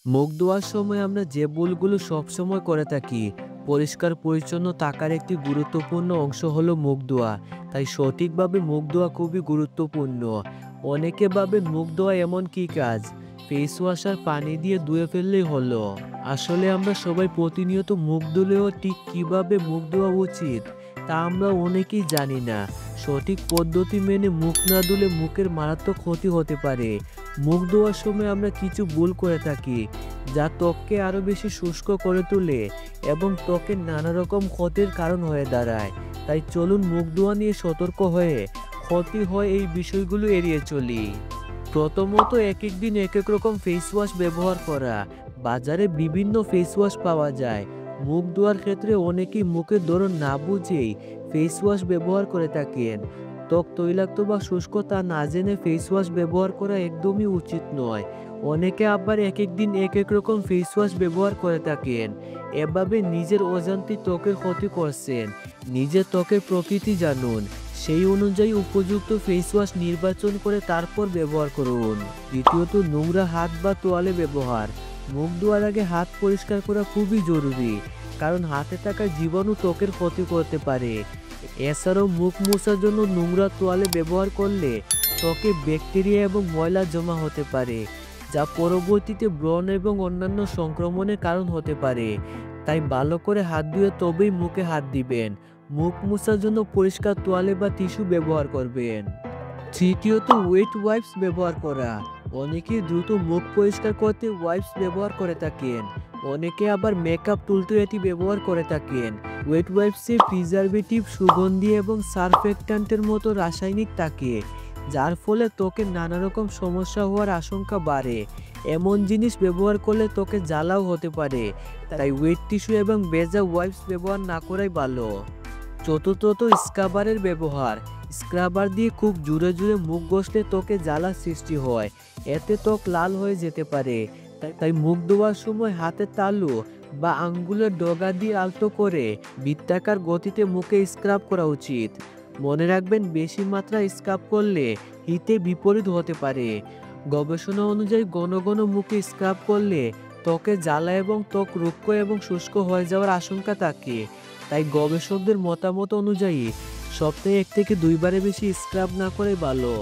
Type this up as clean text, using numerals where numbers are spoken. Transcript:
মুখ ধোয়ার সময় আমরা যে ভুলগুলো সবসময় করে থাকি, পরিষ্কার পরিচ্ছন্ন থাকার একটি গুরুত্বপূর্ণ অংশ হলো মুখ ধোয়া। তাই সঠিকভাবে মুখ ধোয়া খুবই গুরুত্বপূর্ণ। অনেকে ভাবে মুখ ধোয়া এমন কি কাজ, ফেস ওয়াশ আর পানি দিয়ে ধুয়ে ফেললেই হলো। আসলে আমরা সবাই প্রতিনিয়ত মুখ ধুলেও ঠিক কিভাবে মুখ ধোয়া উচিত তা আমরা অনেকেই জানি না। সঠিক পদ্ধতি মেনে মুখ না ধুলে মুখের মারাত্মক ক্ষতি হতে পারে। মুখ ধোয়ার সময় আমরা কিছু ভুল করে থাকি, যা ত্বককে আরও বেশি শুষ্ক করে তোলে এবং ত্বকের নানা রকম ক্ষতির কারণ হয়ে দাঁড়ায়। তাই চলুন মুখ ধোয়া নিয়ে সতর্ক হয়ে ক্ষতি হয় এই বিষয়গুলো এড়িয়ে চলি। প্রথমত, এক এক দিন এক এক রকম ফেস ওয়াশ ব্যবহার করা। বাজারে বিভিন্ন ফেস ওয়াশ পাওয়া যায়। মুখ ধোয়ার ক্ষেত্রে অনেকেই মুখের ধরন না বুঝেই ফেস ওয়াশ ব্যবহার করে থাকেন। ত্বক তৈলাক্ত বা শুষ্ক তা না জেনে ফেস ওয়াশ ব্যবহার করা একদমই উচিত নয়। অনেকে আবার এক এক দিন এক এক রকম ফেস ওয়াশ ব্যবহার করে থাকেন। এভাবে নিজের অজান্তে ত্বকের ক্ষতি করছেন। নিজের ত্বকের প্রকৃতি জানুন, সেই অনুযায়ী উপযুক্ত ফেস ওয়াশ নির্বাচন করে তারপর ব্যবহার করুন। দ্বিতীয়ত, নোংরা হাত বা তোয়ালে ব্যবহার। মুখ ধোয়ার আগে হাত পরিষ্কার করা খুবই জরুরি, কারণ হাতে থাকা জীবাণু ত্বকের ক্ষতি করতে পারে। এছাড়াও মুখ মোছার জন্য নোংরা তোয়ালে ব্যবহার করলে ত্বকে ব্যাকটেরিয়া এবং ময়লা জমা হতে পারে, যা পরবর্তীতে ব্রণ এবং অন্যান্য সংক্রমণের কারণ হতে পারে। তাই ভালো করে হাত ধুয়ে তবেই মুখে হাত দিবেন। মুখ মোছার জন্য পরিষ্কার তোয়ালে বা টিস্যু ব্যবহার করবেন। তৃতীয়ত, ওয়েট ওয়াইপস ব্যবহার করা। অনেকেই দ্রুত মুখ পরিষ্কার করতে ওয়াইপস ব্যবহার করে থাকেন। অনেকে আবার মেকআপ তুলতে এটি ব্যবহার করে থাকেন। ওয়েট ওয়াইপসে প্রিজারভেটিভ, সুগন্ধি এবং সারফেক্ট্যান্টের মতো রাসায়নিক থাকে, যার ফলে ত্বকের নানা রকম সমস্যা হওয়ার আশঙ্কা বাড়ে। এমন জিনিস ব্যবহার করলে ত্বকে জ্বালাও হতে পারে। তাই ওয়েট টিস্যু এবং ভেজা ওয়াইপস ব্যবহার না করাই ভালো। চতুর্থত, স্ক্রাবারের ব্যবহার। স্ক্রাবার দিয়ে খুব জোরে জোরে মুখ ঘষলে ত্বকে জ্বালা সৃষ্টি হয়। এতে ত্বক লাল হয়ে যেতে পারে। তাই মুখ ধোয়ার সময় হাতের তালু বা আঙ্গুলের ডগা দিয়ে আলতো করে বৃত্তাকার গতিতে মুখে স্ক্রাব করা উচিত। মনে রাখবেন, বেশি মাত্রায় স্ক্রাব করলে হিতে বিপরীত হতে পারে। গবেষণা অনুযায়ী ঘন ঘন মুখে স্ক্রাব করলে ত্বকে জ্বালা এবং ত্বক রুক্ষ এবং শুষ্ক হয়ে যাওয়ার আশঙ্কা থাকে। তাই গবেষকদের মতামত অনুযায়ী সপ্তাহে 1 থেকে 2 বারের বেশি স্ক্রাব না করে ভালো।